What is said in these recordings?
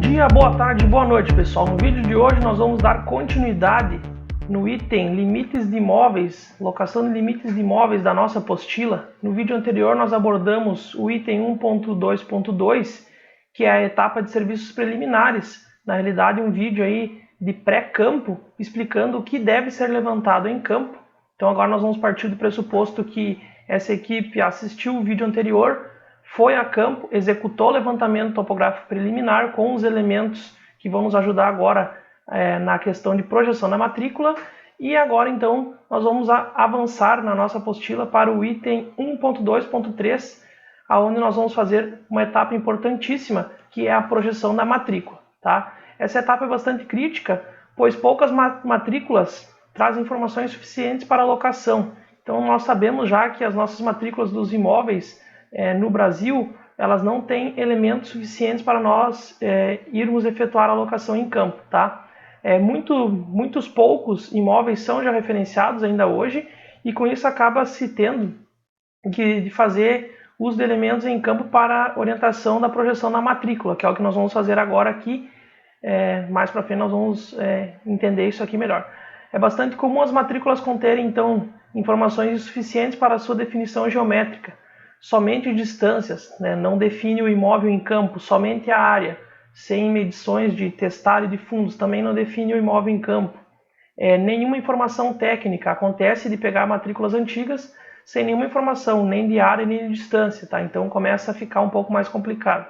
dia, boa tarde, boa noite, pessoal. No vídeo de hoje nós vamos dar continuidade no item limites de imóveis, locação de limites de imóveis da nossa apostila. No vídeo anterior nós abordamos o item 1.2.2, que é a etapa de serviços preliminares. Na realidade, um vídeo aí de pré-campo explicando o que deve ser levantado em campo. Então agora nós vamos partir do pressuposto que essa equipe assistiu o vídeo anterior, foi a campo, executou o levantamento topográfico preliminar com os elementos que vão nos ajudar agora na questão de projeção da matrícula. E agora então nós vamos avançar na nossa apostila para o item 1.2.3, onde nós vamos fazer uma etapa importantíssima, que é a projeção da matrícula. Tá? Essa etapa é bastante crítica, pois poucas matrículas trazem informações suficientes para alocação. Então nós sabemos já que as nossas matrículas dos imóveis no Brasil, elas não têm elementos suficientes para nós irmos efetuar a alocação em campo. Tá? Muitos poucos imóveis são já referenciados ainda hoje, e com isso acaba se tendo de fazer uso de elementos em campo para orientação da projeção da matrícula, que é o que nós vamos fazer agora aqui. Mais para frente nós vamos entender isso aqui melhor. É bastante comum as matrículas conterem, então, informações insuficientes para a sua definição geométrica. Somente distâncias, não define o imóvel em campo, somente a área, sem medições de testar e de fundos, também não define o imóvel em campo. Nenhuma informação técnica, acontece de pegar matrículas antigas sem nenhuma informação, nem de área nem de distância, tá? Então começa a ficar um pouco mais complicado.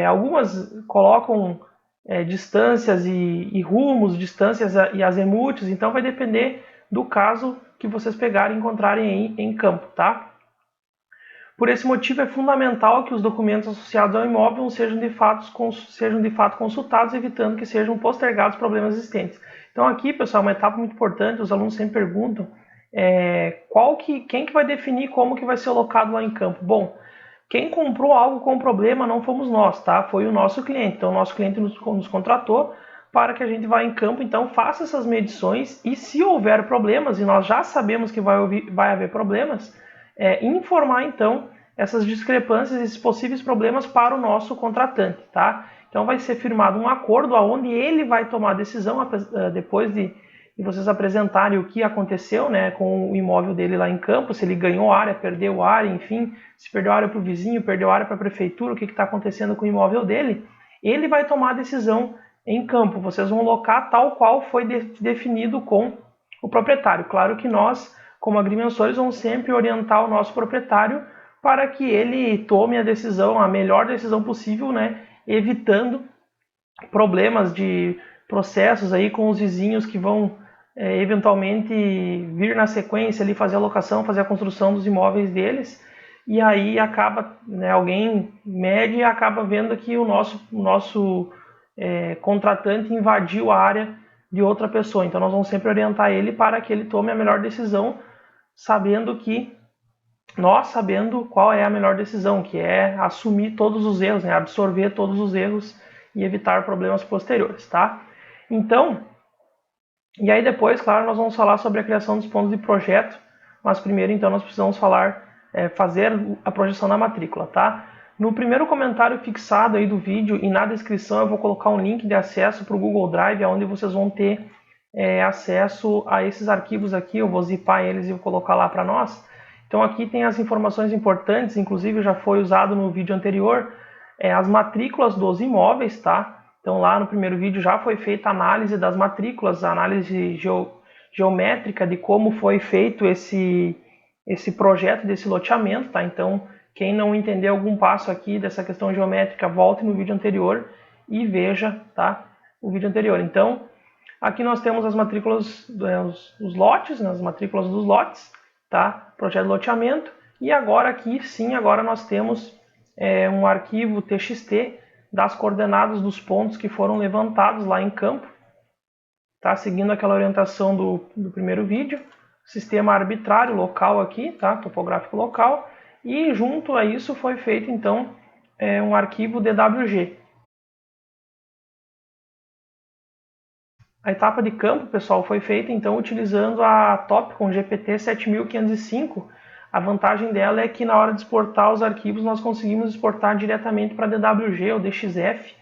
Algumas colocam distâncias e rumos, distâncias e azimutes, então vai depender do caso que vocês pegarem e encontrarem aí em campo, tá? Por esse motivo é fundamental que os documentos associados ao imóvel sejam de fato consultados, evitando que sejam postergados problemas existentes. Então aqui, pessoal, uma etapa muito importante, os alunos sempre perguntam quem que vai definir como que vai ser alocado lá em campo. Bom, quem comprou algo com problema não fomos nós, tá? Foi o nosso cliente. Então o nosso cliente nos contratou para que a gente vá em campo, então faça essas medições, e se houver problemas, e nós já sabemos que vai haver problemas, informar então essas discrepâncias, esses possíveis problemas para o nosso contratante, tá? Então vai ser firmado um acordo onde ele vai tomar a decisão depois de vocês apresentarem o que aconteceu, com o imóvel dele lá em campo, se ele ganhou área, perdeu área, enfim, se perdeu área para o vizinho, perdeu área para a prefeitura, o que está acontecendo com o imóvel dele, ele vai tomar a decisão em campo. Vocês vão locar tal qual foi definido com o proprietário. Claro que nós, como agrimensores, vamos sempre orientar o nosso proprietário para que ele tome a decisão, a melhor decisão possível, evitando problemas de processos aí com os vizinhos que vão eventualmente vir na sequência ali fazer a locação, fazer a construção dos imóveis deles, e aí acaba, alguém mede e acaba vendo que o nosso contratante invadiu a área de outra pessoa. Então nós vamos sempre orientar ele para que ele tome a melhor decisão, sabendo qual é a melhor decisão, que é assumir todos os erros, absorver todos os erros e evitar problemas posteriores, tá? Então, e aí depois, claro, nós vamos falar sobre a criação dos pontos de projeto, mas primeiro então nós precisamos fazer a projeção da matrícula, tá? No primeiro comentário fixado aí do vídeo e na descrição eu vou colocar um link de acesso para o Google Drive, onde vocês vão ter acesso a esses arquivos aqui. Eu vou zipar eles e vou colocar lá para nós. Então aqui tem as informações importantes, inclusive já foi usado no vídeo anterior, as matrículas dos imóveis, tá? Então lá no primeiro vídeo já foi feita a análise das matrículas, a análise geométrica de como foi feito esse projeto desse loteamento, tá? Então quem não entender algum passo aqui dessa questão geométrica, volte no vídeo anterior e veja, tá, o vídeo anterior. Então aqui nós temos as matrículas, os lotes, as matrículas dos lotes, tá? Projeto de loteamento. E agora aqui sim, agora nós temos um arquivo TXT das coordenadas dos pontos que foram levantados lá em campo, tá? Seguindo aquela orientação do primeiro vídeo, sistema arbitrário local aqui, tá? Topográfico local, e junto a isso foi feito então um arquivo DWG. A etapa de campo, pessoal, foi feita então utilizando a Topcon GPT 7505. A vantagem dela é que na hora de exportar os arquivos nós conseguimos exportar diretamente para DWG ou DXF,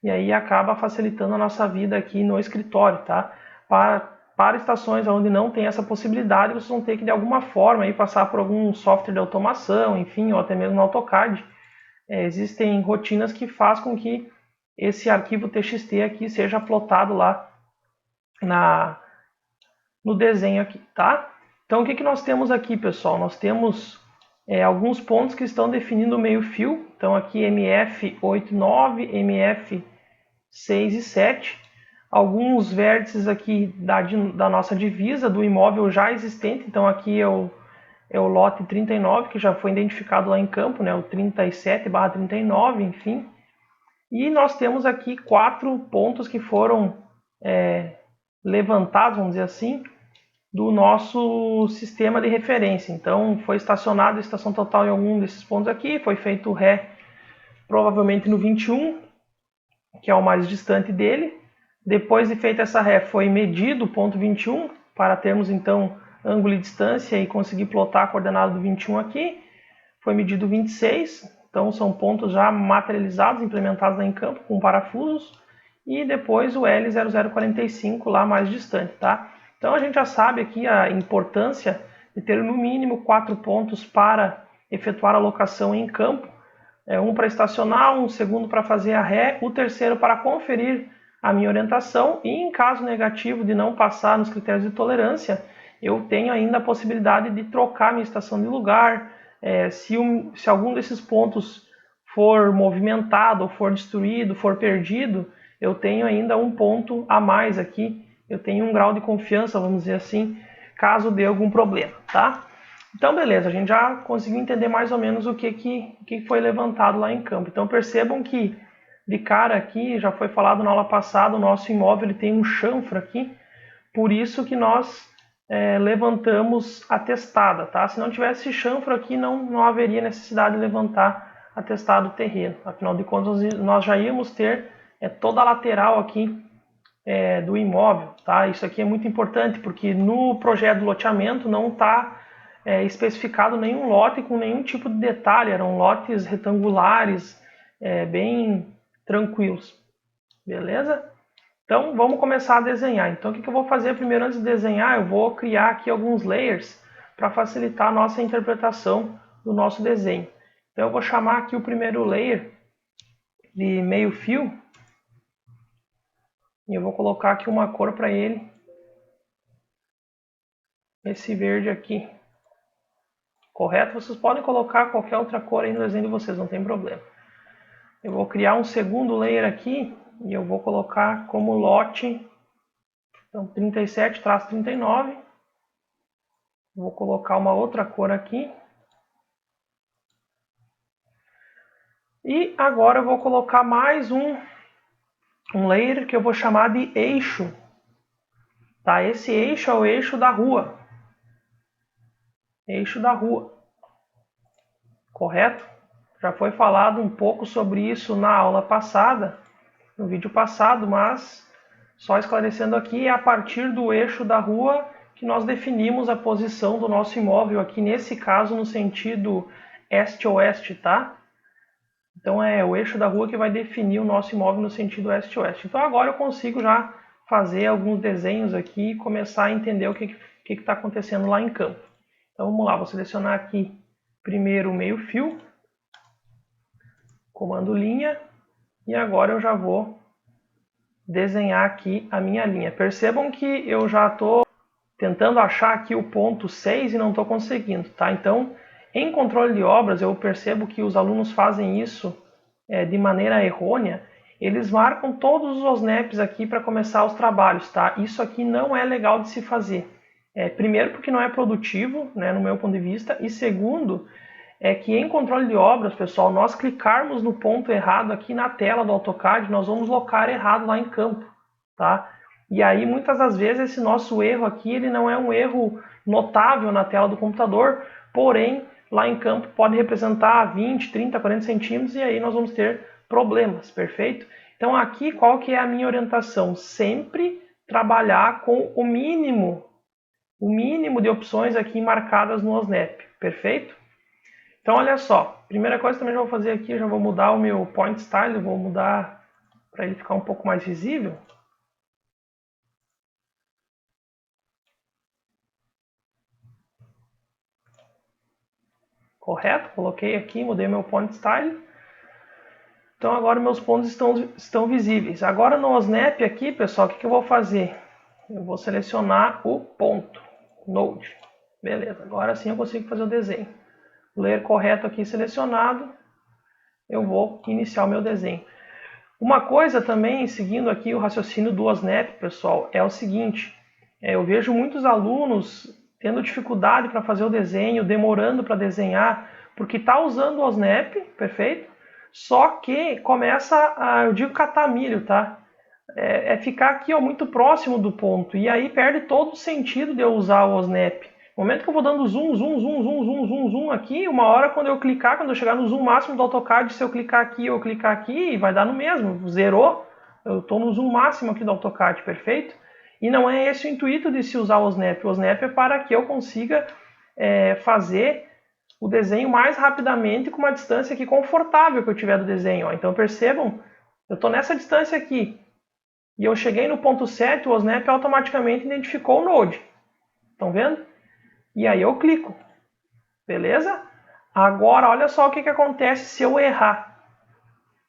e aí acaba facilitando a nossa vida aqui no escritório, tá? Para estações onde não tem essa possibilidade, vocês vão ter que de alguma forma aí passar por algum software de automação, enfim, ou até mesmo no AutoCAD. Existem rotinas que fazem com que esse arquivo TXT aqui seja plotado lá no desenho aqui, tá? Então o que nós temos aqui, pessoal? Nós temos alguns pontos que estão definindo o meio fio. Então aqui MF8, 9, MF6 e 7. Alguns vértices aqui da nossa divisa, do imóvel já existente. Então aqui é o lote 39, que já foi identificado lá em campo, né? O 37/39, enfim. E nós temos aqui 4 pontos que foram levantados, vamos dizer assim, do nosso sistema de referência. Então foi estacionada a estação total em algum desses pontos aqui, foi feito ré provavelmente no 21, que é o mais distante dele. Depois de feita essa ré, foi medido o ponto 21, para termos então ângulo e distância e conseguir plotar a coordenada do 21 aqui. Foi medido 26, então são pontos já materializados, implementados lá em campo com parafusos. E depois o L0045 lá mais distante, tá? Então a gente já sabe aqui a importância de ter no mínimo 4 pontos para efetuar a locação em campo. Um para estacionar, um segundo para fazer a ré, o terceiro para conferir a minha orientação, e em caso negativo de não passar nos critérios de tolerância, eu tenho ainda a possibilidade de trocar minha estação de lugar. Se algum desses pontos for movimentado, ou for destruído, for perdido, eu tenho ainda um ponto a mais aqui, eu tenho um grau de confiança, vamos dizer assim, caso dê algum problema, tá? Então, beleza, a gente já conseguiu entender mais ou menos o que foi levantado lá em campo. Então, percebam que, de cara aqui, já foi falado na aula passada, o nosso imóvel ele tem um chanfro aqui, por isso que nós levantamos a testada, tá? Se não tivesse chanfro aqui, não haveria necessidade de levantar a testada do terreno. Afinal de contas, nós já íamos ter toda a lateral aqui do imóvel, tá? Isso aqui é muito importante, porque no projeto do loteamento não está especificado nenhum lote com nenhum tipo de detalhe, eram lotes retangulares, bem tranquilos, beleza? Então vamos começar a desenhar. Então o que eu vou fazer primeiro antes de desenhar? Eu vou criar aqui alguns layers para facilitar a nossa interpretação do nosso desenho. Então eu vou chamar aqui o primeiro layer de meio fio e eu vou colocar aqui uma cor para ele, esse verde aqui. Correto? Vocês podem colocar qualquer outra cor aí no desenho de vocês, não tem problema. Eu vou criar um segundo layer aqui e eu vou colocar como lote, então 37/39. Vou colocar uma outra cor aqui. E agora eu vou colocar mais um layer que eu vou chamar de eixo. Tá? Esse eixo é o eixo da rua. Eixo da rua. Correto? Já foi falado um pouco sobre isso na aula passada, no vídeo passado, mas só esclarecendo aqui, é a partir do eixo da rua que nós definimos a posição do nosso imóvel, aqui nesse caso no sentido este-oeste, tá? Então é o eixo da rua que vai definir o nosso imóvel no sentido este-oeste. Então agora eu consigo já fazer alguns desenhos aqui e começar a entender o que está acontecendo lá em campo. Então vamos lá, vou selecionar aqui primeiro o meio fio, comando linha, e agora eu já vou desenhar aqui a minha linha. Percebam que eu já estou tentando achar aqui o ponto 6 e não estou conseguindo, tá? Então, em controle de obras, eu percebo que os alunos fazem isso de maneira errônea. Eles marcam todos os OSNEPs aqui para começar os trabalhos, tá? Isso aqui não é legal de se fazer. Primeiro, porque não é produtivo, né, no meu ponto de vista, e segundo, é que em controle de obras, pessoal, nós clicarmos no ponto errado aqui na tela do AutoCAD, nós vamos locar errado lá em campo, tá? E aí, muitas das vezes, esse nosso erro aqui, ele não é um erro notável na tela do computador, porém, lá em campo pode representar 20, 30, 40 centímetros e aí nós vamos ter problemas, perfeito? Então aqui, qual que é a minha orientação? Sempre trabalhar com o mínimo de opções aqui marcadas no OSNEP, perfeito? Então olha só, primeira coisa que também já vou fazer aqui, eu já vou mudar o meu point style, eu vou mudar para ele ficar um pouco mais visível. Correto? Coloquei aqui, mudei meu point style. Então agora meus pontos estão visíveis. Agora no Snap aqui, pessoal, o que eu vou fazer? Eu vou selecionar o ponto, Node. Beleza, agora sim eu consigo fazer o desenho. Layer correto aqui selecionado, eu vou iniciar o meu desenho. Uma coisa também, seguindo aqui o raciocínio do Snap, pessoal, é o seguinte. Eu vejo muitos alunos tendo dificuldade para fazer o desenho, demorando para desenhar, porque está usando o Snap, perfeito? Só que começa a, eu digo catar milho, tá? É ficar aqui ó, muito próximo do ponto, e aí perde todo o sentido de eu usar o Snap. No momento que eu vou dando zoom, zoom, zoom, zoom, zoom, zoom, zoom aqui, uma hora quando eu clicar, quando eu chegar no zoom máximo do AutoCAD, se eu clicar aqui ou clicar aqui, vai dar no mesmo, zerou. Eu estou no zoom máximo aqui do AutoCAD, perfeito? E não é esse o intuito de se usar o Snap. O Snap é para que eu consiga fazer o desenho mais rapidamente com uma distância aqui confortável que eu tiver do desenho. Ó. Então percebam, eu estou nessa distância aqui e eu cheguei no ponto 7, o Snap automaticamente identificou o Node. Estão vendo? E aí eu clico. Beleza? Agora olha só o que acontece se eu errar.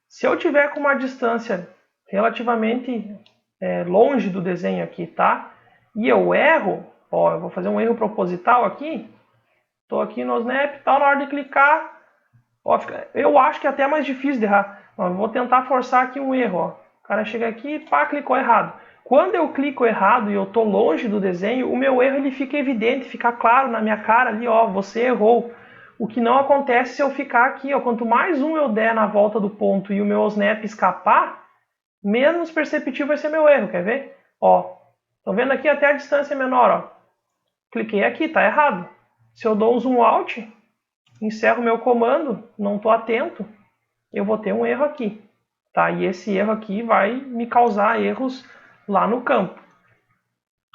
Se eu tiver com uma distância relativamente longe do desenho aqui, tá? E eu erro, ó, eu vou fazer um erro proposital aqui. Estou aqui no Snap, tá na hora de clicar. Ó, eu acho que é até mais difícil de errar. Mas vou tentar forçar aqui um erro. Ó. O cara chega aqui e pá, clicou errado. Quando eu clico errado e eu estou longe do desenho, o meu erro ele fica evidente, fica claro na minha cara ali, ó, você errou. O que não acontece se eu ficar aqui, ó, quanto mais um eu der na volta do ponto e o meu Snap escapar, menos perceptível vai ser meu erro, quer ver? Ó, estão vendo aqui até a distância é menor, ó. Cliquei aqui, tá errado. Se eu dou um zoom out, encerro meu comando, não estou atento, eu vou ter um erro aqui. Tá? E esse erro aqui vai me causar erros lá no campo.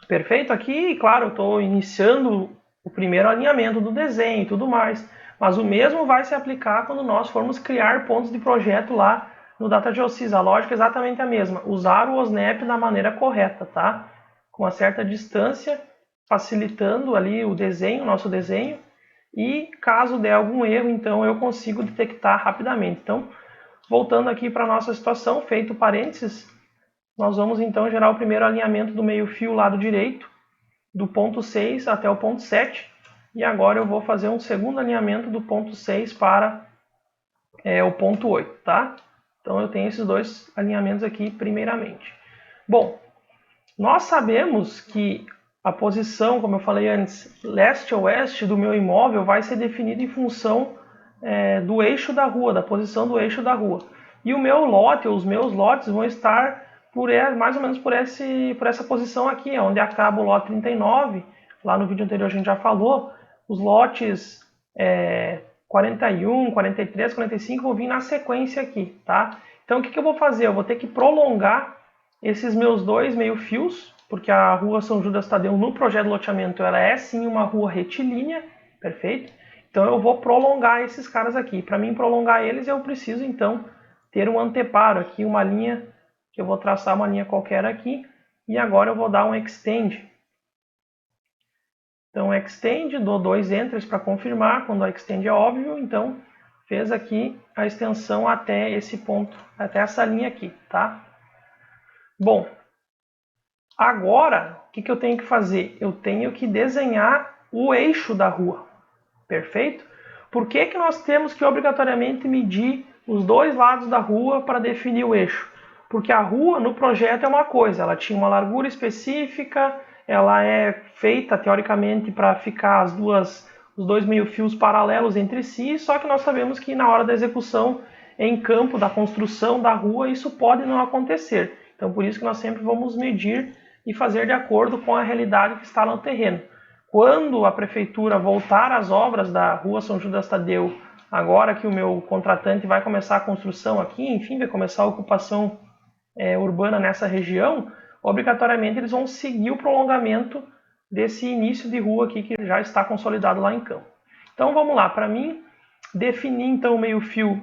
Perfeito? Aqui, claro, eu estou iniciando o primeiro alinhamento do desenho e tudo mais. Mas o mesmo vai se aplicar quando nós formos criar pontos de projeto lá no DataGeoSys. A lógica é exatamente a mesma. Usar o OSNAP da maneira correta, tá? Com uma certa distância, facilitando ali o desenho, o nosso desenho. E caso der algum erro, então eu consigo detectar rapidamente. Então, voltando aqui para a nossa situação, feito parênteses, nós vamos então gerar o primeiro alinhamento do meio fio lado direito, do ponto 6 até o ponto 7. E agora eu vou fazer um segundo alinhamento do ponto 6 para o ponto 8, tá? Então eu tenho esses dois alinhamentos aqui primeiramente. Bom, nós sabemos que a posição, como eu falei antes, leste-oeste do meu imóvel vai ser definida em função do eixo da rua, da posição do eixo da rua. E o meu lote, os meus lotes vão estar mais ou menos por essa posição aqui, onde acaba o lote 39. Lá no vídeo anterior a gente já falou, os lotes 41, 43, 45 vão vir na sequência aqui, tá? Então o que eu vou fazer? Eu vou ter que prolongar esses meus dois meio-fios, porque a rua São Judas Tadeu no projeto de loteamento ela é sim uma rua retilínea, perfeito? Então eu vou prolongar esses caras aqui. Para mim prolongar eles eu preciso então ter um anteparo aqui, uma linha, que eu vou traçar uma linha qualquer aqui, e agora eu vou dar um extend. Então extend, dou 2 enters para confirmar, quando a extend é óbvio, então fez aqui a extensão até esse ponto, até essa linha aqui, tá? Bom, agora, o que eu tenho que fazer? Eu tenho que desenhar o eixo da rua, perfeito? Por que nós temos que obrigatoriamente medir os dois lados da rua para definir o eixo? Porque a rua no projeto é uma coisa, ela tinha uma largura específica, ela é feita teoricamente para ficar os dois meio-fios paralelos entre si, só que nós sabemos que na hora da execução em campo da construção da rua isso pode não acontecer. Então por isso que nós sempre vamos medir e fazer de acordo com a realidade que está no terreno. Quando a prefeitura voltar às obras da rua São Judas Tadeu, agora que o meu contratante vai começar a construção aqui, enfim, vai começar a ocupação urbana nessa região, obrigatoriamente eles vão seguir o prolongamento desse início de rua aqui que já está consolidado lá em campo. Então vamos lá, para mim definir então o meio-fio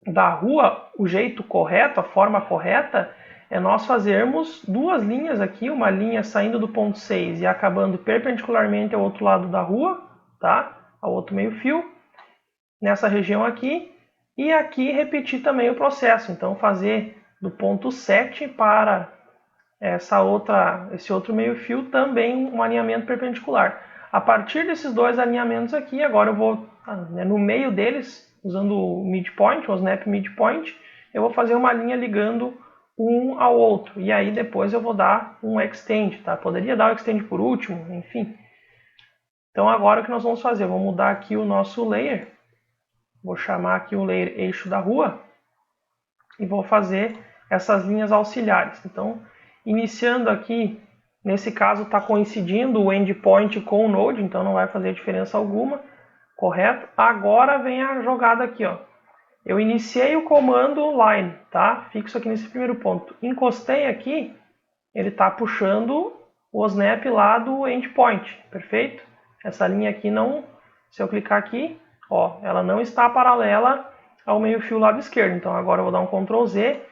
da rua, o jeito correto, a forma correta, é nós fazermos duas linhas aqui, uma linha saindo do ponto 6 e acabando perpendicularmente ao outro lado da rua, tá? Ao outro meio fio, nessa região aqui, e aqui repetir também o processo. Então fazer do ponto 7 para esse outro meio fio também um alinhamento perpendicular. A partir desses dois alinhamentos aqui, agora eu vou no meio deles, usando o midpoint, o snap midpoint, eu vou fazer uma linha ligando um ao outro. E aí depois eu vou dar um extend, tá? Poderia dar o extend por último, enfim. Então agora o que nós vamos fazer? Vou mudar aqui o nosso layer. Vou chamar aqui o layer eixo da rua. E vou fazer essas linhas auxiliares. Então, iniciando aqui, nesse caso está coincidindo o endpoint com o node, então não vai fazer diferença alguma, correto? Agora vem a jogada aqui, ó. Eu iniciei o comando line, tá? Fixo aqui nesse primeiro ponto. Encostei aqui, ele está puxando o snap lá do endpoint, perfeito? Essa linha aqui não, se eu clicar aqui, ó, ela não está paralela ao meio fio lado esquerdo. Então agora eu vou dar um Ctrl Z,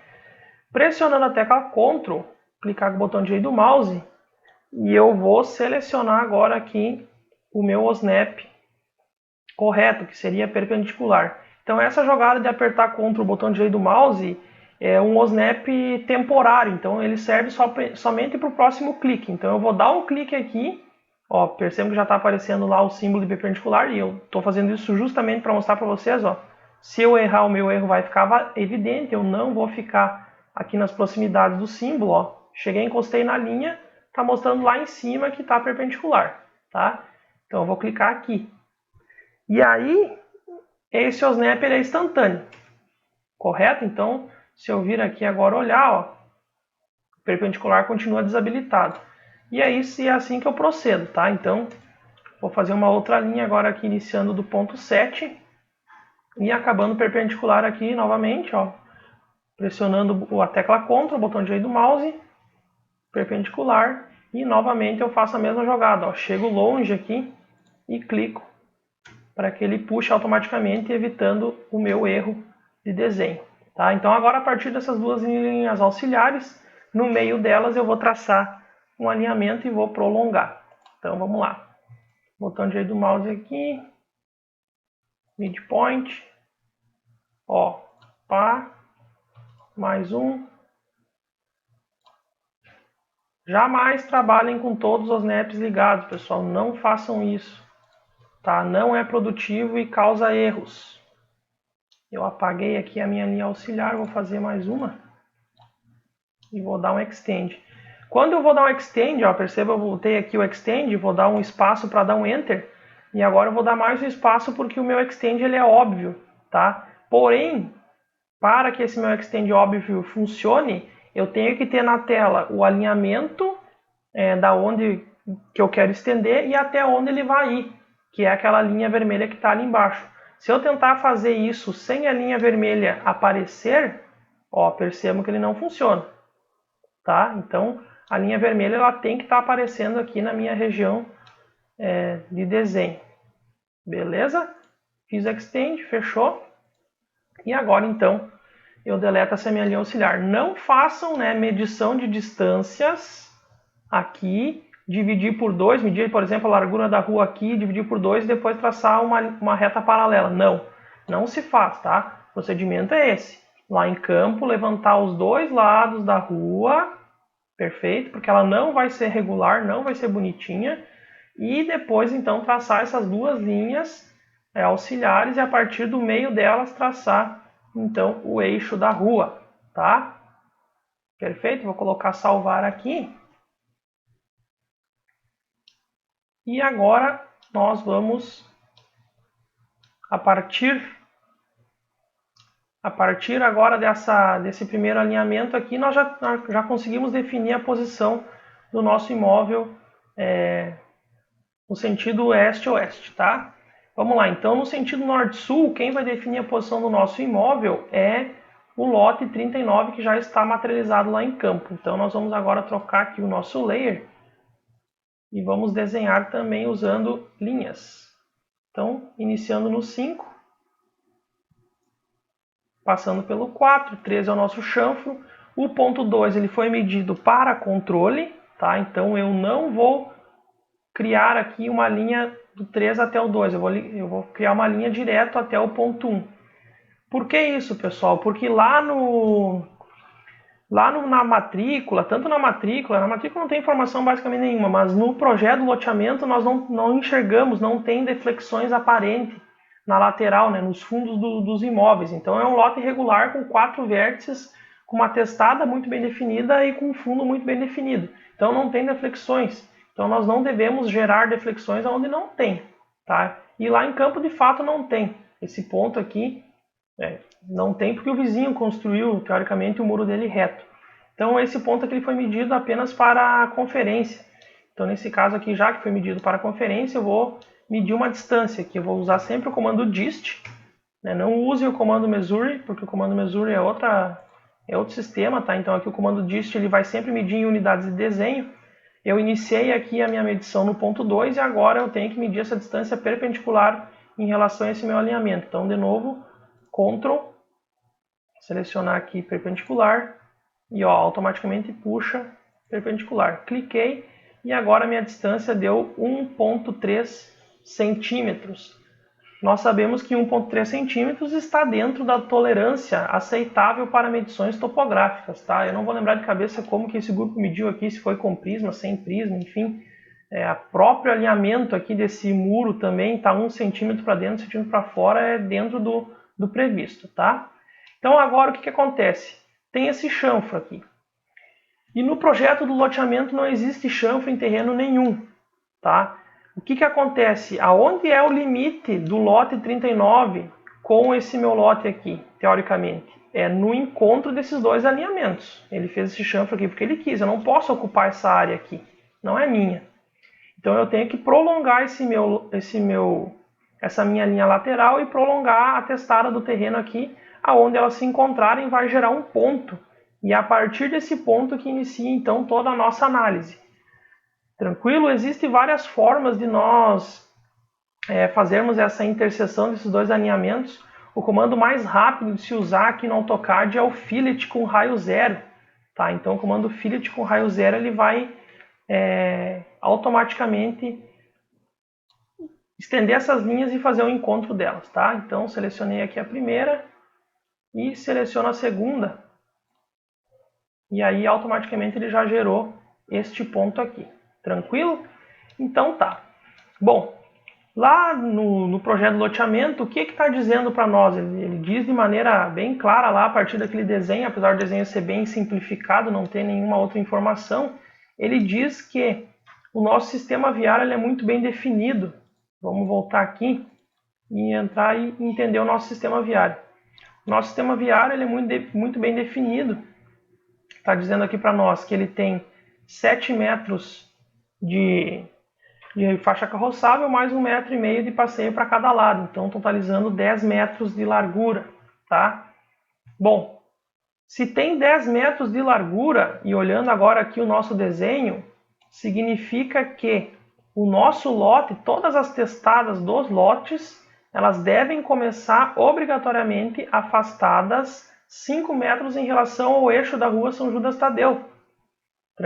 pressionando a tecla Ctrl, clicar com o botão direito do mouse e eu vou selecionar agora aqui o meu snap correto, que seria perpendicular. Então essa jogada de apertar Ctrl o botão direito do mouse é um snap temporário, então ele serve somente para o próximo clique. Então eu vou dar um clique aqui, ó, percebam que já está aparecendo lá o símbolo de perpendicular e eu estou fazendo isso justamente para mostrar para vocês, ó. Se eu errar, o meu erro vai ficar evidente, eu não vou ficar aqui nas proximidades do símbolo, ó. Cheguei, encostei na linha, está mostrando lá em cima que está perpendicular, tá? Então eu vou clicar aqui. E aí, esse snap ele é instantâneo, correto? Então, se eu vir aqui agora olhar, ó, o perpendicular continua desabilitado. E é isso, e é assim que eu procedo, tá? Então, vou fazer uma outra linha agora aqui, iniciando do ponto 7 e acabando perpendicular aqui novamente, ó, pressionando a tecla Ctrl, o botão direito do mouse, perpendicular, e novamente eu faço a mesma jogada, ó, chego longe aqui e clico para que ele puxe automaticamente, evitando o meu erro de desenho. Tá? Então agora a partir dessas duas linhas auxiliares, no meio delas eu vou traçar um alinhamento e vou prolongar. Então vamos lá. Botão direito do mouse aqui, midpoint, ó, pá, mais um. Jamais trabalhem com todos os snaps ligados, pessoal, não façam isso, tá? Não é produtivo e causa erros. Eu apaguei aqui a minha linha auxiliar, vou fazer mais uma e vou dar um extend. Quando eu vou dar um extend, ó, perceba, eu voltei aqui o extend, vou dar um espaço para dar um enter e agora eu vou dar mais um espaço porque o meu extend ele é óbvio, tá? Porém, para que esse meu extend óbvio funcione, eu tenho que ter na tela o alinhamento da onde que eu quero estender e até onde ele vai ir, que é aquela linha vermelha que está ali embaixo. Se eu tentar fazer isso sem a linha vermelha aparecer, ó, percebam que ele não funciona, tá? Então a linha vermelha ela tem que estar aparecendo aqui na minha região de desenho, beleza? Fiz extend, fechou. E agora então eu deleto essa minha linha auxiliar. Não façam, né, medição de distâncias aqui, dividir por 2, medir, por exemplo, a largura da rua aqui, dividir por 2 e depois traçar uma reta paralela. Não, não se faz, tá? O procedimento é esse. Lá em campo, levantar os dois lados da rua, perfeito, porque ela não vai ser regular, não vai ser bonitinha. E depois, então, traçar essas duas linhas auxiliares e a partir do meio delas traçar então o eixo da rua, tá? Perfeito, vou colocar salvar aqui. E agora nós vamos, a partir agora desse primeiro alinhamento aqui, nós já conseguimos definir a posição do nosso imóvel no sentido oeste-oeste, tá? Vamos lá, então no sentido norte-sul, quem vai definir a posição do nosso imóvel é o lote 39 que já está materializado lá em campo. Então nós vamos agora trocar aqui o nosso layer e vamos desenhar também usando linhas. Então, iniciando no 5, passando pelo 4, 3 é o nosso chanfro. O ponto 2 ele foi medido para controle, tá? Então eu não vou criar aqui uma linha do 3 até o 2, eu vou criar uma linha direto até o ponto 1. Por que isso, pessoal? Porque na matrícula, tanto na matrícula não tem informação basicamente nenhuma, mas no projeto do loteamento nós não enxergamos, não tem deflexões aparentes na lateral, né, nos fundos dos imóveis. Então é um lote irregular com 4 vértices, com uma testada muito bem definida e com um fundo muito bem definido. Então não tem deflexões. Então nós não devemos gerar deflexões onde não tem, tá? E lá em campo de fato não tem. Esse ponto aqui não tem porque o vizinho construiu, teoricamente, o muro dele reto. Então esse ponto aqui foi medido apenas para a conferência. Então nesse caso aqui, já que foi medido para a conferência, eu vou medir uma distância aqui. Eu vou usar sempre o comando dist, né? Não use o comando measure, porque o comando measure é outro sistema, tá? Então aqui o comando dist ele vai sempre medir em unidades de desenho. Eu iniciei aqui a minha medição no ponto 2 e agora eu tenho que medir essa distância perpendicular em relação a esse meu alinhamento. Então de novo, Ctrl, selecionar aqui perpendicular e ó, automaticamente puxa perpendicular. Cliquei e agora minha distância deu 1,3 centímetros. Nós sabemos que 1,3 centímetros está dentro da tolerância aceitável para medições topográficas, tá? Eu não vou lembrar de cabeça como que esse grupo mediu aqui, se foi com prisma, sem prisma, enfim. O próprio alinhamento aqui desse muro também está 1 centímetro para dentro, 1 centímetro para fora, é dentro do previsto, tá? Então agora o que acontece? Tem esse chanfro aqui. E no projeto do loteamento não existe chanfro em terreno nenhum, tá? O que acontece? Aonde é o limite do lote 39 com esse meu lote aqui, teoricamente? É no encontro desses dois alinhamentos. Ele fez esse chanfro aqui porque ele quis. Eu não posso ocupar essa área aqui. Não é minha. Então eu tenho que prolongar essa minha linha lateral e prolongar a testada do terreno aqui, aonde elas se encontrarem vai gerar um ponto. E é a partir desse ponto que inicia então toda a nossa análise. Tranquilo? Existem várias formas de nós fazermos essa interseção desses dois alinhamentos. O comando mais rápido de se usar aqui no AutoCAD é o fillet com raio zero. Tá? Então o comando fillet com raio zero ele vai automaticamente estender essas linhas e fazer o encontro delas. Tá? Então selecionei aqui a primeira e seleciono a segunda. E aí automaticamente ele já gerou este ponto aqui. Tranquilo? Então tá. Bom, lá no projeto de loteamento, o que está dizendo para nós? Ele diz de maneira bem clara lá, a partir daquele desenho, apesar do desenho ser bem simplificado, não ter nenhuma outra informação, ele diz que o nosso sistema viário ele é muito bem definido. Vamos voltar aqui e entrar e entender o nosso sistema viário. O nosso sistema viário ele é muito bem definido. Está dizendo aqui para nós que ele tem 7 metros de faixa carroçável mais 1,5 m de passeio para cada lado, então totalizando 10 metros de largura, tá? Bom, se tem 10 metros de largura, e olhando agora aqui o nosso desenho, significa que o nosso lote, todas as testadas dos lotes, elas devem começar obrigatoriamente afastadas 5 metros em relação ao eixo da rua São Judas Tadeu.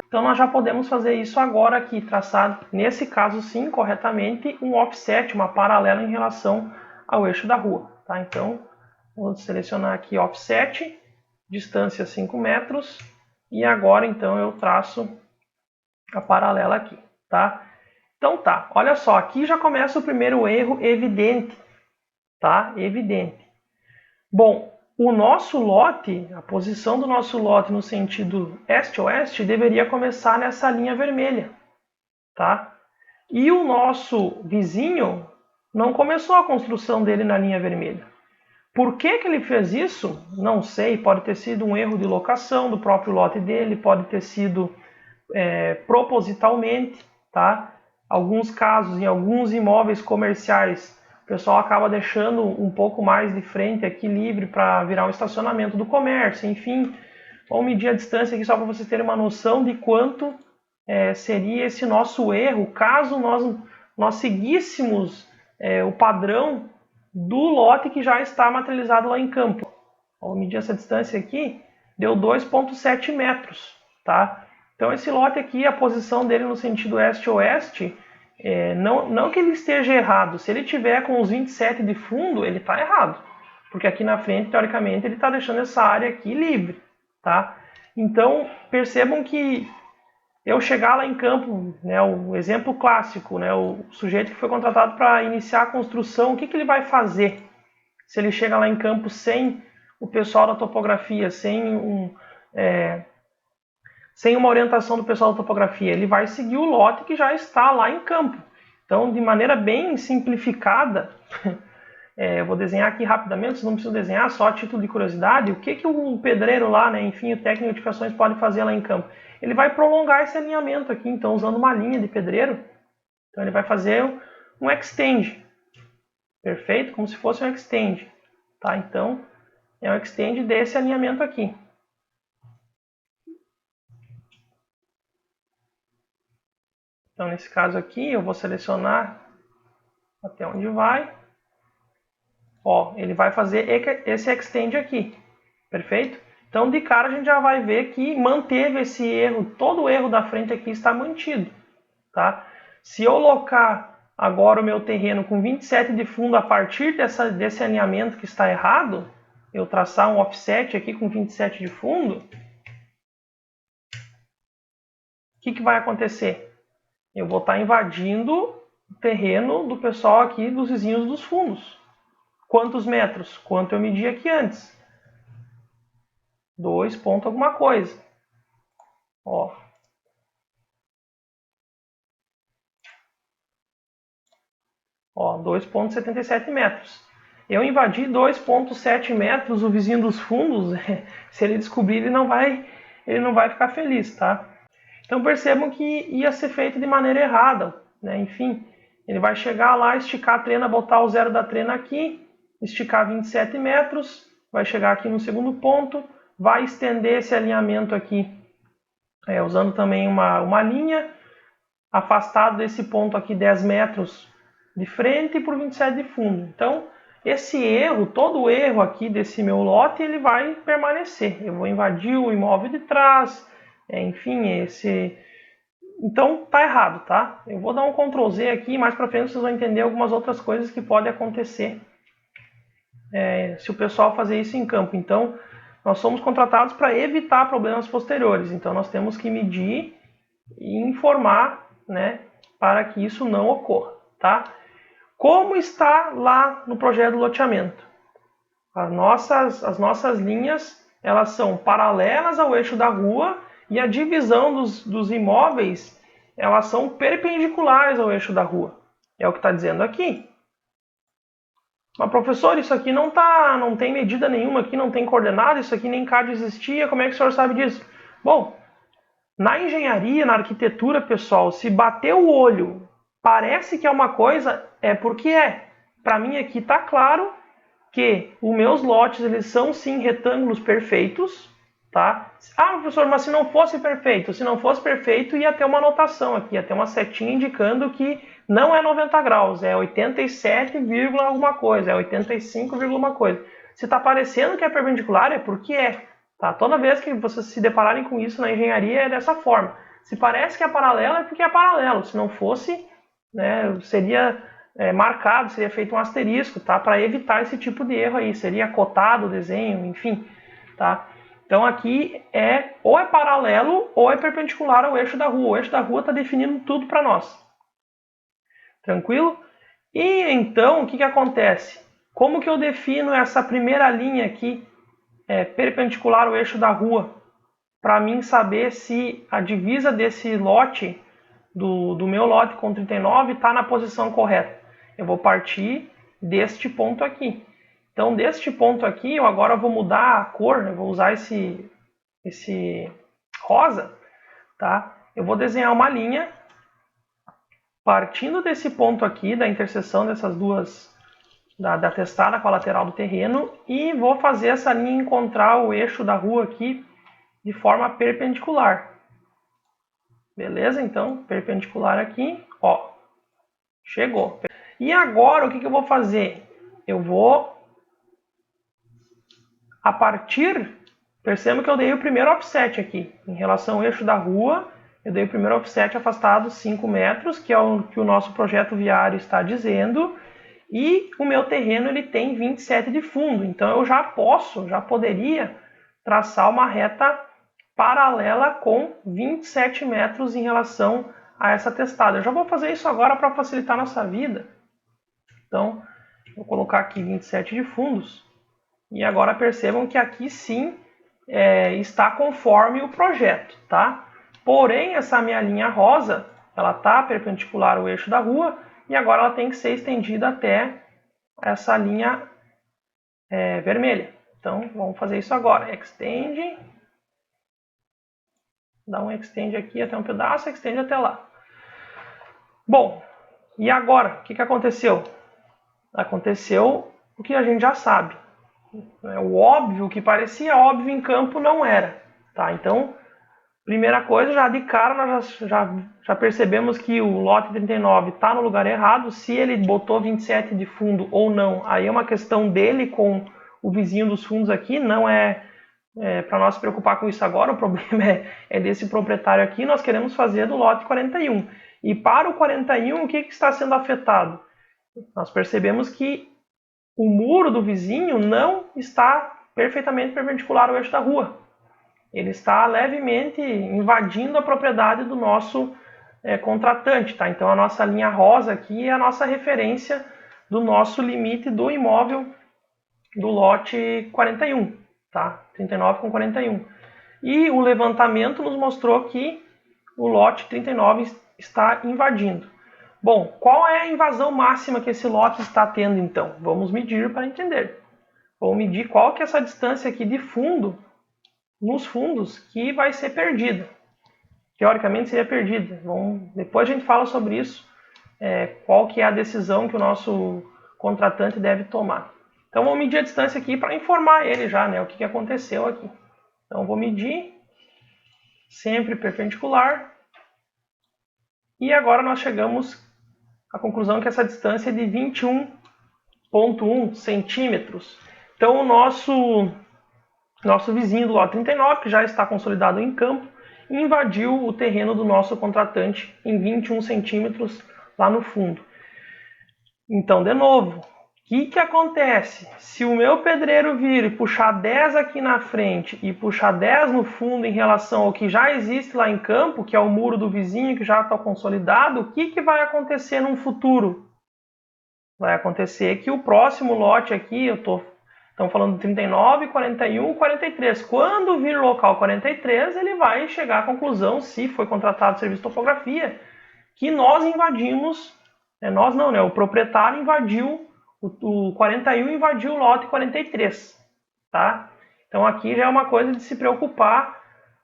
Então nós já podemos fazer isso agora aqui, traçar, nesse caso sim, corretamente, um offset, uma paralela em relação ao eixo da rua. Tá? Então, vou selecionar aqui offset, distância 5 metros, e agora então eu traço a paralela aqui. Tá? Então tá, olha só, aqui já começa o primeiro erro evidente. Tá? Evidente. Bom, o nosso lote, a posição do nosso lote no sentido este-oeste deveria começar nessa linha vermelha, tá? E o nosso vizinho não começou a construção dele na linha vermelha. Por que ele fez isso? Não sei, pode ter sido um erro de locação do próprio lote dele, pode ter sido propositalmente, tá? Alguns casos, em alguns imóveis comerciais, o pessoal acaba deixando um pouco mais de frente aqui livre para virar um estacionamento do comércio, enfim. Vamos medir a distância aqui só para vocês terem uma noção de quanto seria esse nosso erro, caso nós seguíssemos o padrão do lote que já está materializado lá em campo. Vou medir essa distância aqui, deu 2,7 metros, tá? Então esse lote aqui, a posição dele no sentido este-oeste, não que ele esteja errado. Se ele tiver com os 27 de fundo, ele está errado. Porque aqui na frente, teoricamente, ele está deixando essa área aqui livre, tá? Então, percebam que eu chegar lá em campo, né, o exemplo clássico, né, o sujeito que foi contratado para iniciar a construção, o que ele vai fazer? Se ele chega lá em campo sem o pessoal da topografia, sem uma orientação do pessoal da topografia, ele vai seguir o lote que já está lá em campo. Então, de maneira bem simplificada, eu vou desenhar aqui rapidamente, vocês não precisam desenhar, só a título de curiosidade, o que o pedreiro lá, né, enfim, o técnico de edificações pode fazer lá em campo? Ele vai prolongar esse alinhamento aqui, então, usando uma linha de pedreiro. Então, ele vai fazer um extend. Perfeito? Como se fosse um extend. Tá? Então, é um extend desse alinhamento aqui. Então, nesse caso aqui, eu vou selecionar até onde vai. Ó, ele vai fazer esse extend aqui. Perfeito? Então, de cara, a gente já vai ver que manteve esse erro, todo o erro da frente aqui está mantido. Tá? Se eu locar agora o meu terreno com 27 de fundo a partir desse alinhamento que está errado, eu traçar um offset aqui com 27 de fundo, o que vai acontecer? Eu vou estar invadindo o terreno do pessoal aqui, dos vizinhos dos fundos. Quantos metros? Quanto eu medi aqui antes? 2 ponto alguma coisa. Ó. Ó, 2,77 metros. Eu invadi 2,7 metros, o vizinho dos fundos, se ele descobrir, ele não vai ficar feliz, tá? Então percebam que ia ser feito de maneira errada, né? Enfim, ele vai chegar lá, esticar a trena, botar o zero da trena aqui, esticar 27 metros, vai chegar aqui no segundo ponto, vai estender esse alinhamento aqui, usando também uma linha, afastado desse ponto aqui 10 metros de frente por 27 de fundo. Então, esse erro, todo o erro aqui desse meu lote, ele vai permanecer. Eu vou invadir o imóvel de trás, enfim, então tá errado, tá? Eu vou dar um Ctrl Z aqui, mais para frente vocês vão entender algumas outras coisas que podem acontecer se o pessoal fazer isso em campo. Então, nós somos contratados para evitar problemas posteriores. Então, nós temos que medir e informar, né, para que isso não ocorra, tá? Como está lá no projeto do loteamento? As nossas linhas, elas são paralelas ao eixo da rua e a divisão dos imóveis, elas são perpendiculares ao eixo da rua. É o que está dizendo aqui. Mas, professor, isso aqui não tem medida nenhuma, aqui não tem coordenada, isso aqui nem CAD existia, como é que o senhor sabe disso? Bom, na engenharia, na arquitetura, pessoal, se bater o olho, parece que é uma coisa, é porque é. Para mim aqui está claro que os meus lotes, eles são sim retângulos perfeitos, tá? Ah, professor, mas se não fosse perfeito? Se não fosse perfeito, ia ter uma anotação aqui, ia ter uma setinha indicando que não é 90 graus, é 87, alguma coisa, é 85, alguma coisa. Se está parecendo que é perpendicular, é porque é. Tá? Toda vez que vocês se depararem com isso na engenharia, é dessa forma. Se parece que é paralelo, é porque é paralelo. Se não fosse, né, seria marcado, seria feito um asterisco, tá? Para evitar esse tipo de erro aí. Seria cotado o desenho, enfim. Tá? Então aqui ou é paralelo ou é perpendicular ao eixo da rua. O eixo da rua está definindo tudo para nós. Tranquilo? E então, o que acontece? Como que eu defino essa primeira linha aqui, perpendicular ao eixo da rua, para mim saber se a divisa desse lote, do meu lote com 39, está na posição correta? Eu vou partir deste ponto aqui. Então, deste ponto aqui, eu agora vou mudar a cor, eu vou usar esse rosa, tá? Eu vou desenhar uma linha partindo desse ponto aqui, da interseção dessas duas, da testada com a lateral do terreno, e vou fazer essa linha encontrar o eixo da rua aqui de forma perpendicular. Beleza? Então, perpendicular aqui, ó, chegou. E agora, o que eu vou fazer? Eu vou A partir, percebam que eu dei o primeiro offset aqui. Em relação ao eixo da rua, eu dei o primeiro offset afastado 5 metros, que é o que o nosso projeto viário está dizendo. E o meu terreno ele tem 27 de fundo. Então eu já poderia traçar uma reta paralela com 27 metros em relação a essa testada. Eu já vou fazer isso agora para facilitar a nossa vida. Então, vou colocar aqui 27 de fundos. E agora percebam que aqui sim está conforme o projeto, tá? Porém, essa minha linha rosa, ela está perpendicular ao eixo da rua e agora ela tem que ser estendida até essa linha vermelha. Então, vamos fazer isso agora. Extend. Dá um extend aqui até um pedaço, extend até lá. Bom, e agora? O que aconteceu? Aconteceu o que a gente já sabe. O óbvio, o que parecia óbvio em campo, não era. Tá? Então, primeira coisa, já de cara nós já percebemos que o lote 39 está no lugar errado. Se ele botou 27 de fundo ou não, aí é uma questão dele com o vizinho dos fundos aqui, não é para nós se preocupar com isso agora, o problema é desse proprietário aqui. Nós queremos fazer do lote 41. E para o 41, o que está sendo afetado? Nós percebemos que o muro do vizinho não está perfeitamente perpendicular ao eixo da rua. Ele está levemente invadindo a propriedade do nosso contratante. Tá? Então a nossa linha rosa aqui é a nossa referência do nosso limite do imóvel do lote 41. Tá? 39 com 41. E o levantamento nos mostrou que o lote 39 está invadindo. Bom, qual é a invasão máxima que esse lote está tendo então? Vamos medir para entender. Vamos medir qual que é essa distância aqui de fundo, nos fundos, que vai ser perdida. Teoricamente seria perdida. Depois a gente fala sobre isso, qual que é a decisão que o nosso contratante deve tomar. Então vamos medir a distância aqui para informar ele já, né, o que aconteceu aqui. Então vou medir, sempre perpendicular. E agora nós chegamos à conclusão que essa distância é de 21,1 centímetros. Então o nosso vizinho do lote 39, que já está consolidado em campo, invadiu o terreno do nosso contratante em 21 centímetros lá no fundo. Então, de novo, o que acontece? Se o meu pedreiro vir e puxar 10 aqui na frente e puxar 10 no fundo em relação ao que já existe lá em campo, que é o muro do vizinho que já está consolidado, o que vai acontecer no futuro? Vai acontecer que o próximo lote aqui, estamos falando de 39, 41, 43. Quando vir o local 43, ele vai chegar à conclusão, se foi contratado o serviço de topografia, que nós invadimos, nós não, né? O proprietário invadiu, o 41 invadiu o lote 43. Tá? Então aqui já é uma coisa de se preocupar,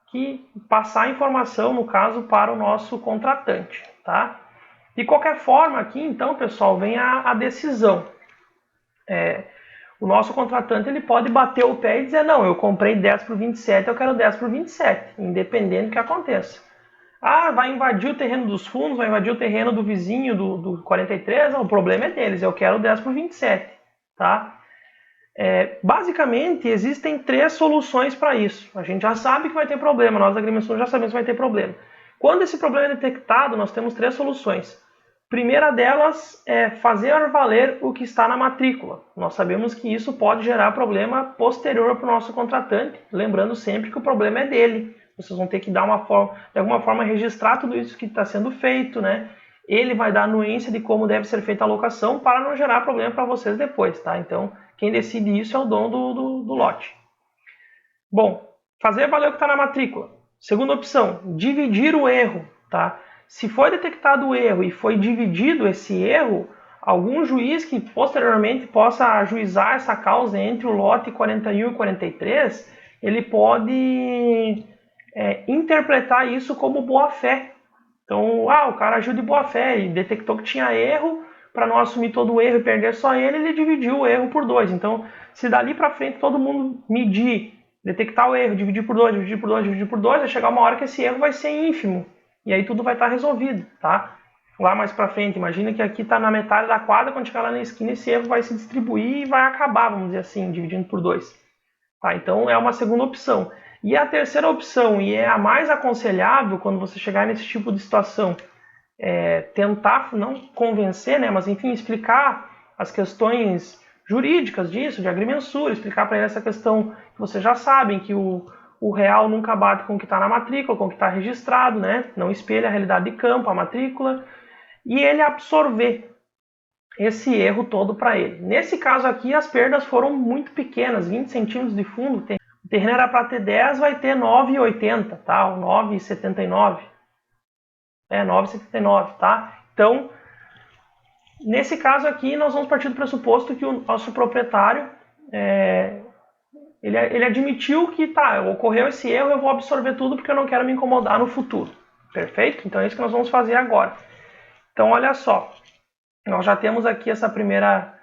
que passar a informação, no caso, para o nosso contratante. Tá? De qualquer forma, aqui então, pessoal, vem a decisão. O nosso contratante ele pode bater o pé e dizer, não, eu comprei 10 por 27, eu quero 10 por 27, independente do que aconteça. Ah, vai invadir o terreno dos fundos, vai invadir o terreno do vizinho do 43, não, o problema é deles, eu quero 10 por 27. Tá? Basicamente, existem 3 soluções para isso. A gente já sabe que vai ter problema, nós da agrimensão já sabemos que vai ter problema. Quando esse problema é detectado, nós temos 3 soluções. Primeira delas é fazer valer o que está na matrícula. Nós sabemos que isso pode gerar problema posterior para o nosso contratante, lembrando sempre que o problema é dele. Vocês vão ter que de alguma forma registrar tudo isso que está sendo feito, né? Ele vai dar anuência de como deve ser feita a locação para não gerar problema para vocês depois, tá? Então, quem decide isso é o dono do lote. Bom, fazer valer o que está na matrícula. Segunda opção, dividir o erro, tá? Se foi detectado o erro e foi dividido esse erro, algum juiz que posteriormente possa ajuizar essa causa entre o lote 41 e 43, ele pode interpretar isso como boa-fé. Então, o cara agiu de boa-fé e detectou que tinha erro, para não assumir todo o erro e perder só ele dividiu o erro por 2. Então, se dali para frente todo mundo medir, detectar o erro, dividir por 2, dividir por 2, dividir por 2, vai chegar uma hora que esse erro vai ser ínfimo. E aí tudo vai estar resolvido, tá? Lá mais pra frente, imagina que aqui está na metade da quadra, quando chegar lá na esquina, esse erro vai se distribuir e vai acabar, vamos dizer assim, dividindo por 2. Tá? Então é uma segunda opção. E a terceira opção, e é a mais aconselhável quando você chegar nesse tipo de situação, tentar não convencer, né, mas enfim, explicar as questões jurídicas disso, de agrimensura, explicar para ele essa questão que vocês já sabem, que o real nunca bate com o que está na matrícula, com o que está registrado, né, não espelha a realidade de campo, a matrícula, e ele absorver esse erro todo para ele. Nesse caso aqui, as perdas foram muito pequenas, 20 centímetros de fundo. O terreno era para ter 10, vai ter 9,80, tá? 9,79. 9,79, tá? Então, nesse caso aqui, nós vamos partir do pressuposto que o nosso proprietário, ele admitiu que, ocorreu esse erro, eu vou absorver tudo porque eu não quero me incomodar no futuro. Perfeito? Então é isso que nós vamos fazer agora. Então, olha só. Nós já temos aqui essa primeira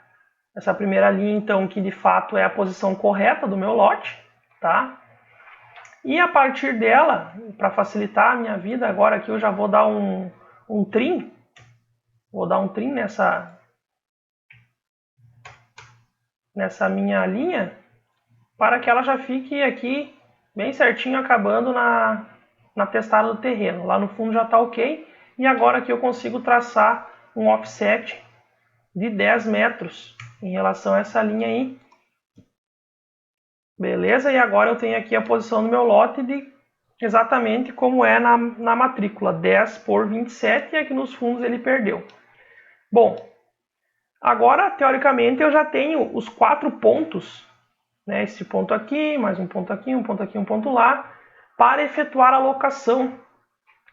linha, então, que de fato é a posição correta do meu lote, tá? E a partir dela, para facilitar a minha vida, agora aqui eu já vou dar um trim. Vou dar um trim nessa minha linha, para que ela já fique aqui bem certinho, acabando na testada do terreno. Lá no fundo já está ok. E agora aqui eu consigo traçar um offset de 10 metros em relação a essa linha aí. Beleza? E agora eu tenho aqui a posição do meu lote de exatamente como é na matrícula, 10 por 27, e aqui nos fundos ele perdeu. Bom, agora teoricamente eu já tenho os 4 pontos, né? Esse ponto aqui, mais um ponto aqui, um ponto aqui, um ponto lá, para efetuar a locação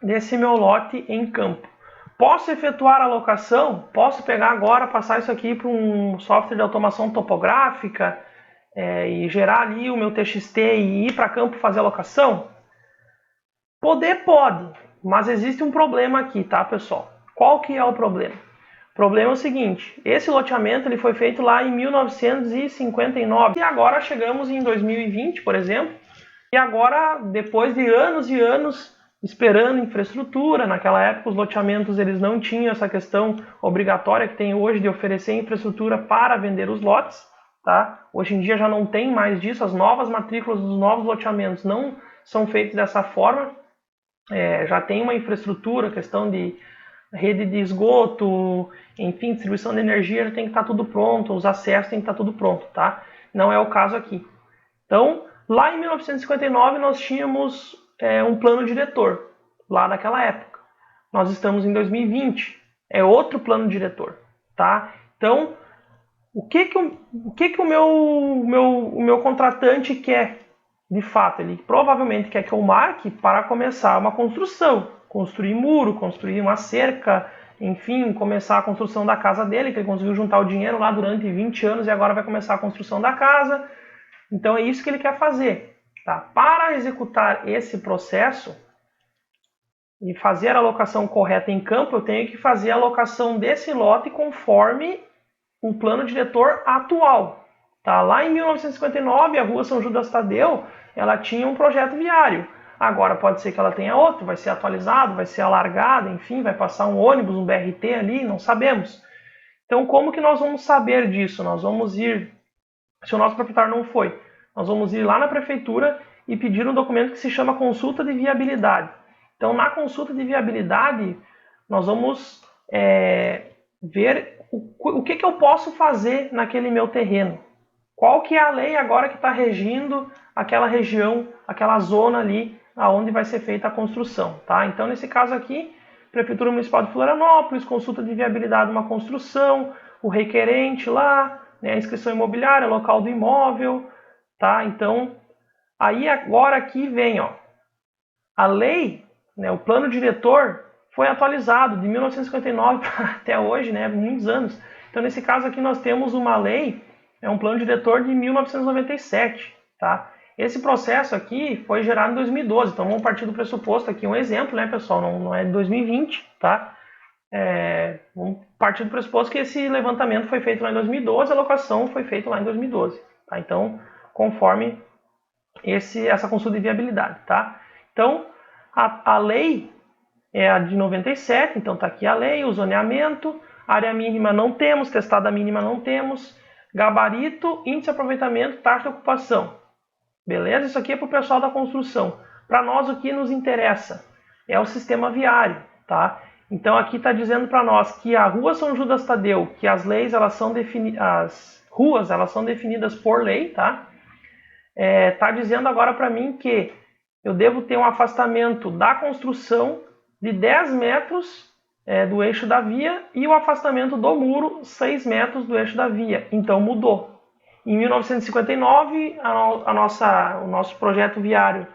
desse meu lote em campo. Posso efetuar a locação? Posso pegar agora, passar isso aqui para um software de automação topográfica e gerar ali o meu TXT e ir para campo fazer a locação? Poder pode, mas existe um problema aqui, tá, pessoal? Qual que é o problema? O problema é o seguinte, esse loteamento ele foi feito lá em 1959 e agora chegamos em 2020, por exemplo, e agora, depois de anos e anos esperando infraestrutura, naquela época os loteamentos eles não tinham essa questão obrigatória que tem hoje de oferecer infraestrutura para vender os lotes, tá? Hoje em dia já não tem mais disso, as novas matrículas dos novos loteamentos não são feitas dessa forma, já tem uma infraestrutura, questão de rede de esgoto, enfim, distribuição de energia já tem que estar tudo pronto, os acessos tem que estar tudo pronto, tá? Não é o caso aqui. Então, lá em 1959 nós tínhamos um plano diretor, lá naquela época. Nós estamos em 2020, é outro plano diretor, tá? Então, o que o meu contratante quer, de fato? Ele provavelmente quer que eu marque para começar uma construção, construir muro, construir uma cerca, enfim, começar a construção da casa dele, que ele conseguiu juntar o dinheiro lá durante 20 anos e agora vai começar a construção da casa. Então é isso que ele quer fazer. Tá? Para executar esse processo e fazer a alocação correta em campo, eu tenho que fazer a alocação desse lote conforme o plano diretor atual. Tá? Lá em 1959, a rua São Judas Tadeu, ela tinha um projeto viário. Agora pode ser que ela tenha outro, vai ser atualizado, vai ser alargado, enfim, vai passar um ônibus, um BRT ali, não sabemos. Então como que nós vamos saber disso? Nós vamos ir, se o nosso proprietário não foi, nós vamos ir lá na prefeitura e pedir um documento que se chama consulta de viabilidade. Então, na consulta de viabilidade, nós vamos ver o que eu posso fazer naquele meu terreno. Qual que é a lei agora que está regindo aquela região, aquela zona ali onde vai ser feita a construção. Tá? Então, nesse caso aqui, Prefeitura Municipal de Florianópolis, consulta de viabilidade de uma construção, o requerente lá, né, a inscrição imobiliária, local do imóvel. Tá? Então, aí agora aqui vem, ó, a lei, né, o plano diretor foi atualizado de 1959 até hoje, né, muitos anos. Então, nesse caso aqui nós temos uma lei, um plano diretor de 1997, tá? Esse processo aqui foi gerado em 2012, então vamos partir do pressuposto aqui, um exemplo, né, pessoal, não é de 2020, tá? Vamos partir do pressuposto que esse levantamento foi feito lá em 2012, a alocação foi feita lá em 2012, tá? Então, conforme essa consulta de viabilidade, tá? Então, a lei é a de 97, então está aqui a lei, o zoneamento, área mínima não temos, testada mínima não temos, gabarito, índice de aproveitamento, taxa de ocupação. Beleza? Isso aqui é para o pessoal da construção. Para nós, o que nos interessa é o sistema viário, tá? Então aqui está dizendo para nós que a Rua São Judas Tadeu, que as leis elas são as ruas elas são definidas por lei, tá? Tá dizendo agora para mim que eu devo ter um afastamento da construção de 10 metros do eixo da via e o afastamento do muro 6 metros do eixo da via. Então mudou. Em 1959, o nosso projeto viário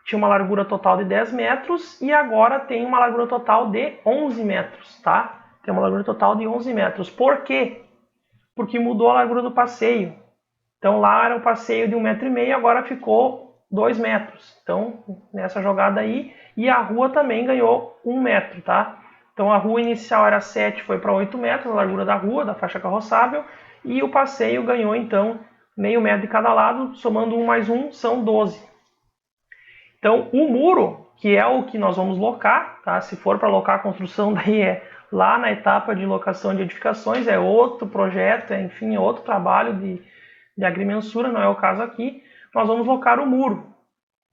tinha uma largura total de 10 metros e agora tem uma largura total de 11 metros, tá? Tem uma largura total de 11 metros. Por quê? Porque mudou a largura do passeio. Então lá era um passeio de 1,5 m, agora ficou 2 metros. Então, nessa jogada aí, e a rua também ganhou 1 metro, tá? Então a rua inicial era 7, foi para 8 metros, a largura da rua, da faixa carroçável, e o passeio ganhou então meio metro de cada lado, somando 1 mais 1, são 12. Então o muro, que é o que nós vamos locar, tá? Se for para locar a construção, daí é lá na etapa de locação de edificações, é outro projeto, enfim, é outro trabalho de agrimensura, não é o caso aqui. Nós vamos locar o muro,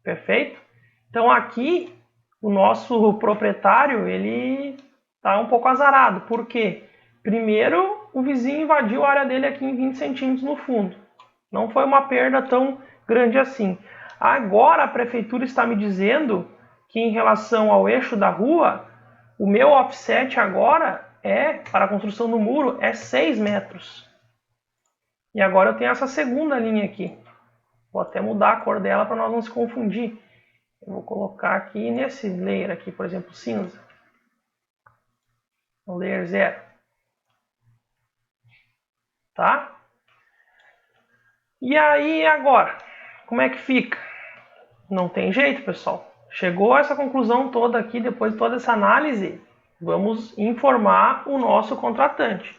perfeito? Então aqui o nosso proprietário, ele está um pouco azarado. Por quê? Primeiro, o vizinho invadiu a área dele aqui em 20 centímetros no fundo. Não foi uma perda tão grande assim. Agora a prefeitura está me dizendo que em relação ao eixo da rua, o meu offset agora para a construção do muro, é 6 metros. E agora eu tenho essa segunda linha aqui. Vou até mudar a cor dela para nós não se confundir. Eu vou colocar aqui nesse layer aqui, por exemplo, cinza. O layer 0. Tá? E aí agora, como é que fica? Não tem jeito, pessoal. Chegou a essa conclusão toda aqui, depois de toda essa análise, vamos informar o nosso contratante.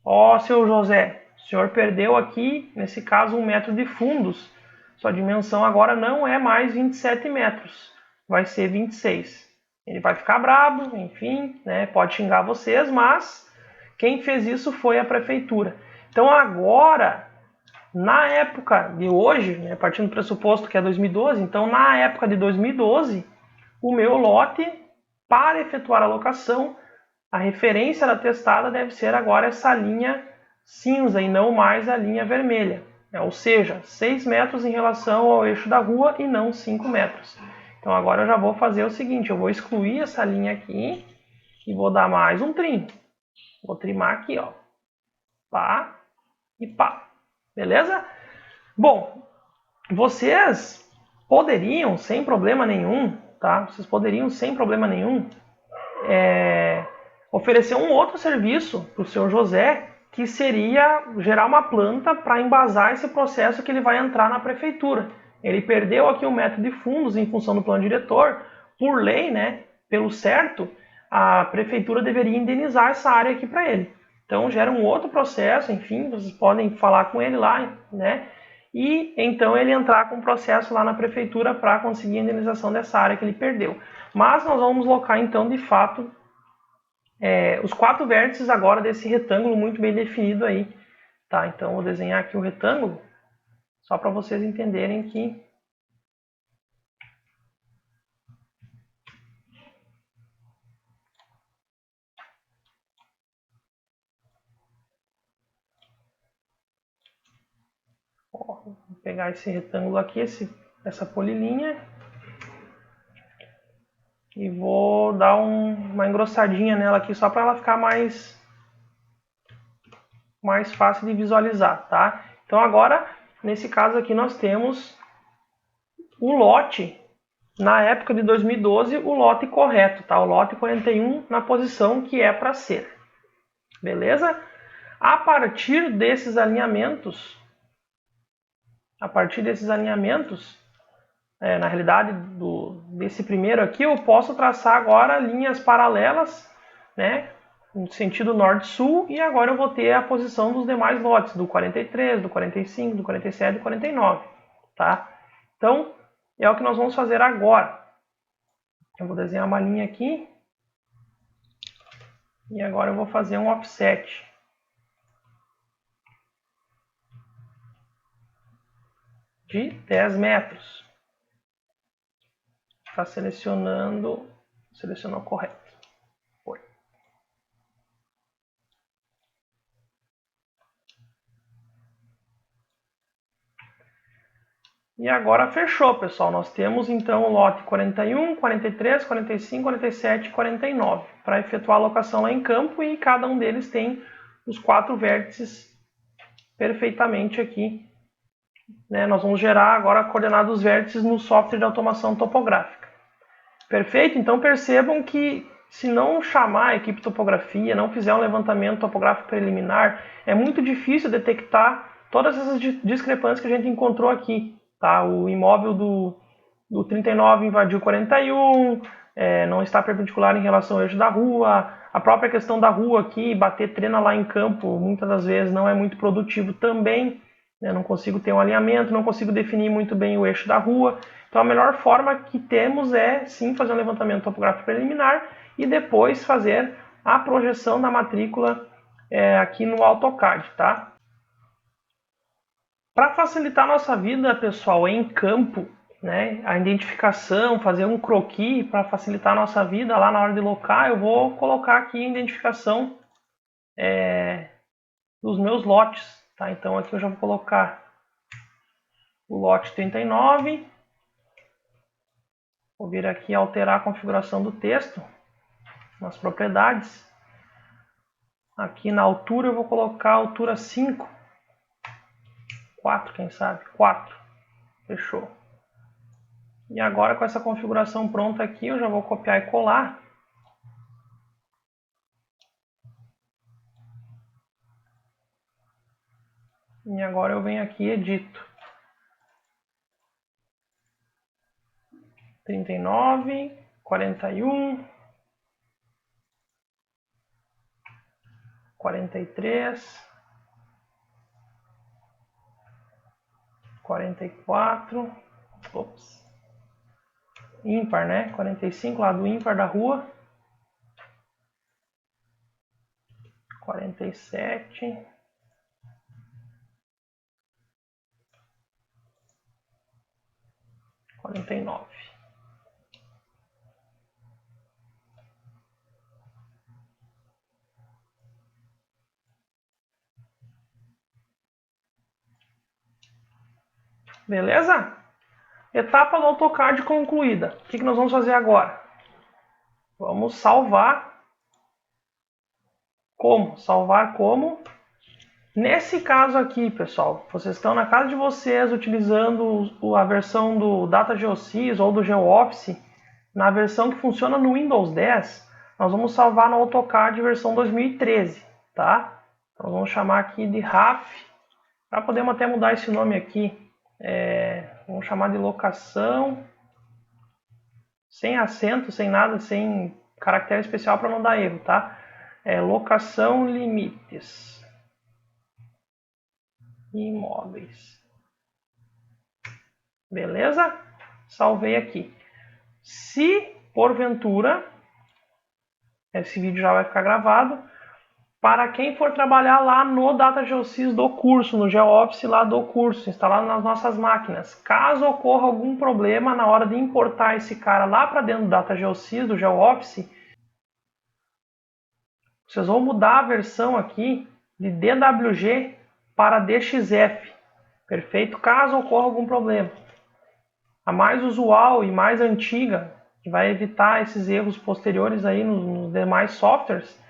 Ó, seu José, o senhor perdeu aqui, nesse caso, 1 metro de fundos. Sua dimensão agora não é mais 27 metros, vai ser 26. Ele vai ficar bravo, enfim, né, pode xingar vocês, mas quem fez isso foi a prefeitura. Então agora, na época de hoje, né, partindo do pressuposto que é 2012, então na época de 2012, o meu lote, para efetuar a locação, a referência da testada deve ser agora essa linha cinza e não mais a linha vermelha. Ou seja, 6 metros em relação ao eixo da rua e não 5 metros. Então agora eu já vou fazer o seguinte, eu vou excluir essa linha aqui e vou dar mais um trim. Vou trimar aqui, ó. Pá e pá. Beleza? Bom, vocês poderiam, sem problema nenhum, tá? Vocês poderiam, sem problema nenhum, oferecer um outro serviço para o seu José, que seria gerar uma planta para embasar esse processo que ele vai entrar na prefeitura. Ele perdeu aqui 1 metro de fundos em função do plano diretor. Por lei, né, pelo certo, a prefeitura deveria indenizar essa área aqui para ele. Então gera um outro processo, enfim, vocês podem falar com ele lá, né? E então ele entrar com um processo lá na prefeitura para conseguir a indenização dessa área que ele perdeu. Mas nós vamos locar então de fato os 4 vértices agora desse retângulo muito bem definido aí. Tá, então vou desenhar aqui o retângulo, só para vocês entenderem que vou pegar esse retângulo aqui, essa polilinha, e vou dar uma engrossadinha nela aqui, só para ela ficar mais fácil de visualizar, tá? Então agora, nesse caso aqui, nós temos o lote, na época de 2012, o lote correto, tá? O lote 41 na posição que é para ser. Beleza? A partir desses alinhamentos, na realidade desse primeiro aqui, eu posso traçar agora linhas paralelas, né, no sentido norte-sul, e agora eu vou ter a posição dos demais lotes, do 43, do 45, do 47 e do 49, tá? Então, é o que nós vamos fazer agora. Eu vou desenhar uma linha aqui, e agora eu vou fazer um offset. de 10 metros. Está selecionou correto. Foi. E agora fechou, pessoal. Nós temos então o lote 41, 43, 45, 47 e 49 para efetuar a alocação lá em campo, e cada um deles tem os 4 vértices perfeitamente aqui. Nós vamos gerar agora a coordenada dos vértices no software de automação topográfica. Perfeito? Então percebam que se não chamar a equipe topografia, não fizer um levantamento topográfico preliminar, é muito difícil detectar todas essas discrepâncias que a gente encontrou aqui. Tá? O imóvel do 39 invadiu 41, não está perpendicular em relação ao eixo da rua, a própria questão da rua aqui, bater trena lá em campo, muitas das vezes não é muito produtivo também. Não consigo ter um alinhamento, não consigo definir muito bem o eixo da rua. Então a melhor forma que temos é sim fazer um levantamento topográfico preliminar e depois fazer a projeção da matrícula aqui no AutoCAD, tá? Para facilitar a nossa vida, pessoal, em campo, a identificação, fazer um croquis para facilitar a nossa vida lá na hora de locar, eu vou colocar aqui a identificação dos meus lotes. Tá? Então aqui eu já vou colocar o lote 39. Vou vir aqui alterar a configuração do texto nas propriedades. Aqui na altura eu vou colocar a altura 5. 4, quem sabe? 4. Fechou. E agora com essa configuração pronta aqui, eu já vou copiar e colar. E agora eu venho aqui e edito. 39, 41, 43, 44, ops, ímpar, 45, lado ímpar da rua, 47, 49. Beleza? Etapa do AutoCAD concluída. O que nós vamos fazer agora? Vamos salvar. Como? Salvar como? Nesse caso aqui, pessoal, vocês estão na casa de vocês utilizando a versão do Data Geosys ou do GeoOffice, na versão que funciona no Windows 10, nós vamos salvar no AutoCAD versão 2013, tá? Então vamos chamar aqui de RAF, para podermos até mudar esse nome aqui, vamos chamar de locação, sem acento, sem nada, sem caractere especial para não dar erro, tá? Locação limites. Imóveis. Beleza? Salvei aqui. Se porventura, esse vídeo já vai ficar gravado, para quem for trabalhar lá no Data Geosys do curso, no GeoOffice lá do curso, instalado nas nossas máquinas, caso ocorra algum problema na hora de importar esse cara lá para dentro do Data Geosys, do GeoOffice, vocês vão mudar a versão aqui de DWG para DXF, perfeito? Caso ocorra algum problema. A mais usual e mais antiga, que vai evitar esses erros posteriores aí nos demais softwares,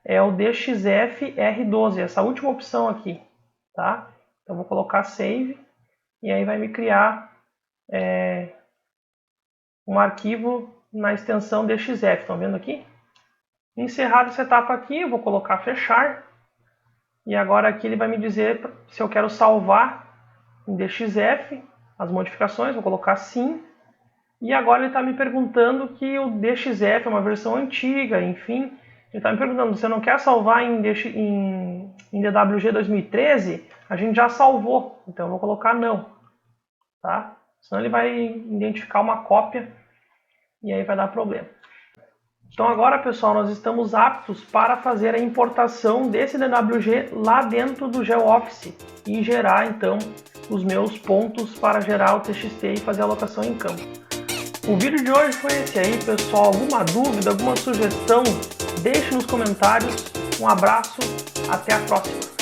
é o DXF R12, essa última opção aqui, tá? Então vou colocar Save, e aí vai me criar um arquivo na extensão DXF, estão vendo aqui? Encerrada essa etapa aqui, eu vou colocar Fechar. E agora aqui ele vai me dizer se eu quero salvar em DXF as modificações, vou colocar sim. E agora ele está me perguntando que o DXF é uma versão antiga, enfim. Ele está me perguntando, você não quer salvar em DWG 2013? A gente já salvou, então eu vou colocar não. Tá? Senão ele vai identificar uma cópia e aí vai dar problema. Então agora, pessoal, nós estamos aptos para fazer a importação desse DWG lá dentro do GeoOffice e gerar, então, os meus pontos para gerar o TXT e fazer a alocação em campo. O vídeo de hoje foi esse aí, pessoal. Alguma dúvida, alguma sugestão, deixe nos comentários. Um abraço, até a próxima!